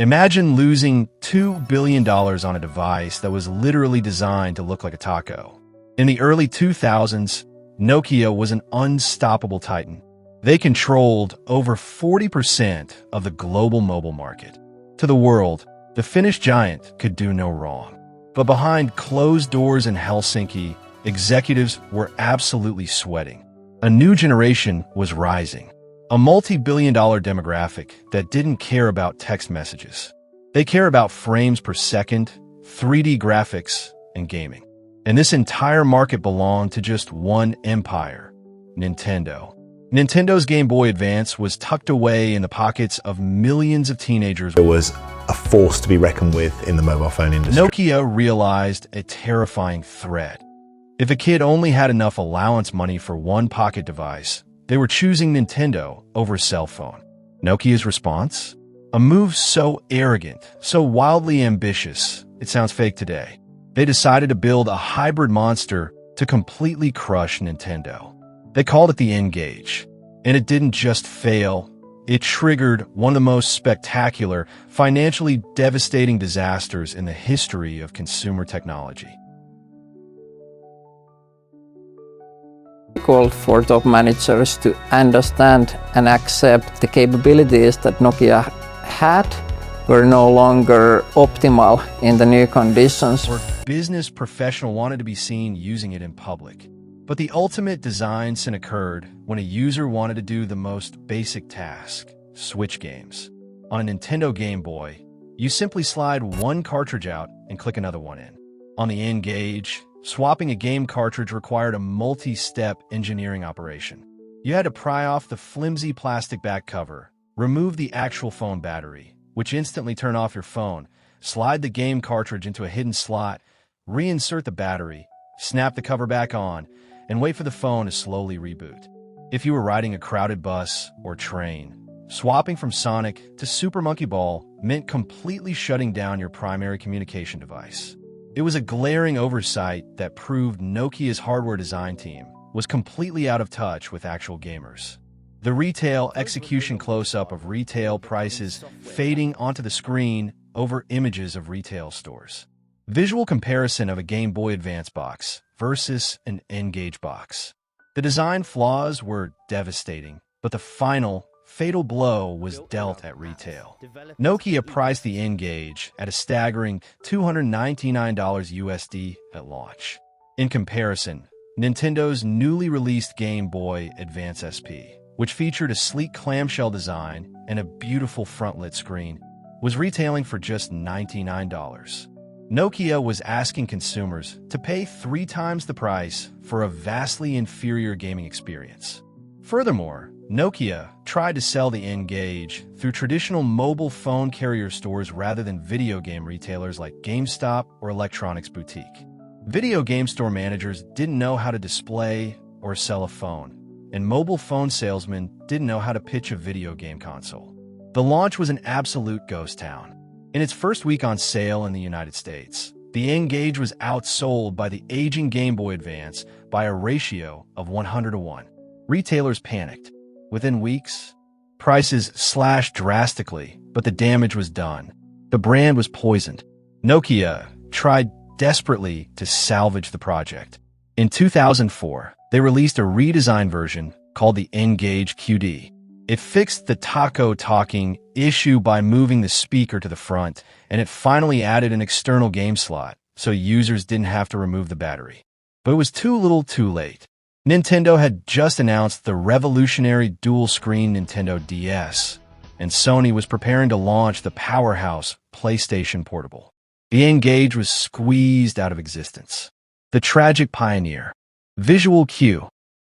Imagine losing $2 billion on a device that was literally designed to look like a taco. In the early 2000s, Nokia was an unstoppable titan. They controlled over 40% of the global mobile market. To the world, the Finnish giant could do no wrong. But behind closed doors in Helsinki, executives were absolutely sweating. A new generation was rising. A multi-billion-dollar demographic that didn't care about text messages. They care about frames per second, 3D graphics, and gaming. And this entire market belonged to just one empire, Nintendo. Nintendo's Game Boy Advance was tucked away in the pockets of millions of teenagers. It was a force to be reckoned with in the mobile phone industry. Nokia realized a terrifying threat. If a kid only had enough allowance money for one pocket device, they were choosing Nintendo over a cell phone. Nokia's response? A move so arrogant, so wildly ambitious, it sounds fake today. They decided to build a hybrid monster to completely crush Nintendo. They called it the N-Gage. And it didn't just fail, it triggered one of the most spectacular, financially devastating disasters in the history of consumer technology. Called for top managers to understand and accept the capabilities that Nokia had were no longer optimal in the new conditions. Or business professional wanted to be seen using it in public. But the ultimate design sin occurred when a user wanted to do the most basic task, switch games. On a Nintendo Game Boy, you simply slide one cartridge out and click another one in. On the N-Gage, swapping a game cartridge required a multi-step engineering operation. You had to pry off the flimsy plastic back cover, remove the actual phone battery, which instantly turned off your phone, slide the game cartridge into a hidden slot, reinsert the battery, snap the cover back on, and wait for the phone to slowly reboot. If you were riding a crowded bus or train, swapping from Sonic to Super Monkey Ball meant completely shutting down your primary communication device. It was a glaring oversight that proved Nokia's hardware design team was completely out of touch with actual gamers. The retail execution close-up of retail prices fading onto the screen over images of retail stores. Visual comparison of a Game Boy Advance box versus an N-Gage box. The design flaws were devastating, but the final, fatal blow was dealt at retail. Nokia priced the N-Gage at a staggering $299 USD at launch. In comparison, Nintendo's newly released Game Boy Advance SP, which featured a sleek clamshell design and a beautiful front-lit screen, was retailing for just $99. Nokia was asking consumers to pay 3 times the price for a vastly inferior gaming experience. Furthermore, Nokia tried to sell the N-Gage through traditional mobile phone carrier stores rather than video game retailers like GameStop or Electronics Boutique. Video game store managers didn't know how to display or sell a phone, and mobile phone salesmen didn't know how to pitch a video game console. The launch was an absolute ghost town. In its first week on sale in the United States, the N-Gage was outsold by the aging Game Boy Advance by a ratio of 100-to-1. Retailers panicked. Within weeks, prices slashed drastically, but the damage was done. The brand was poisoned. Nokia tried desperately to salvage the project. In 2004, they released a redesigned version called the N-Gage QD. It fixed the taco talking issue by moving the speaker to the front, and it finally added an external game slot, so users didn't have to remove the battery. But it was too little too late. Nintendo had just announced the revolutionary dual-screen Nintendo DS, and Sony was preparing to launch the powerhouse PlayStation Portable. The N-Gage was squeezed out of existence. The tragic pioneer. Visual cue.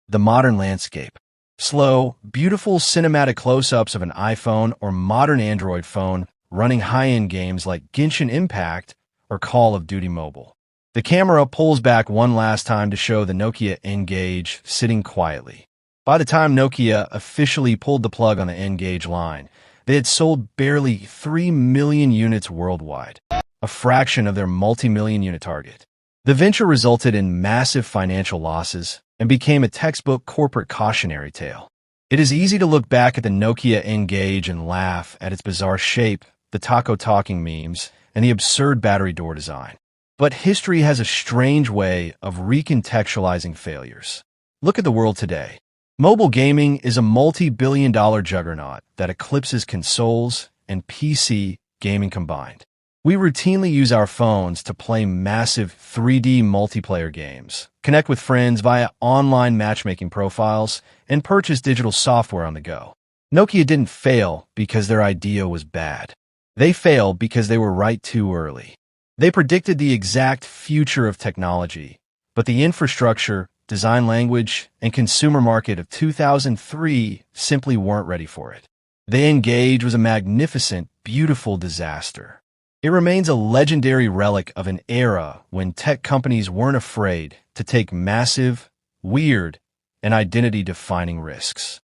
The modern landscape. Slow, beautiful cinematic close-ups of an iPhone or modern Android phone running high-end games like Genshin Impact or Call of Duty Mobile. The camera pulls back one last time to show the Nokia N-Gage sitting quietly. By the time Nokia officially pulled the plug on the N-Gage line, they had sold barely 3 million units worldwide, a fraction of their multi-million unit target. The venture resulted in massive financial losses and became a textbook corporate cautionary tale. It is easy to look back at the Nokia N-Gage and laugh at its bizarre shape, the taco talking memes, and the absurd battery door design. But history has a strange way of recontextualizing failures. Look at the world today. Mobile gaming is a multi-billion-dollar juggernaut that eclipses consoles and PC gaming combined. We routinely use our phones to play massive 3D multiplayer games, connect with friends via online matchmaking profiles, and purchase digital software on the go. Nokia didn't fail because their idea was bad. They failed because they were right too early. They predicted the exact future of technology, but the infrastructure, design language, and consumer market of 2003 simply weren't ready for it. The N-Gage was a magnificent, beautiful disaster. It remains a legendary relic of an era when tech companies weren't afraid to take massive, weird, and identity-defining risks.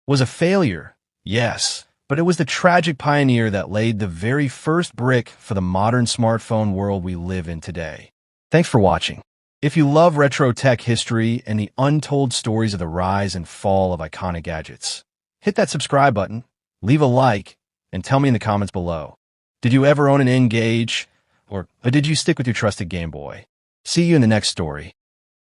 Was a failure? Yes, but it was the tragic pioneer that laid the very first brick for the modern smartphone world we live in today. Thanks for watching. If you love retro tech history and the untold stories of the rise and fall of iconic gadgets, hit that subscribe button, leave a like, and tell me in the comments below. Did you ever own an N-Gage, or did you stick with your trusted Game Boy? See you in the next story.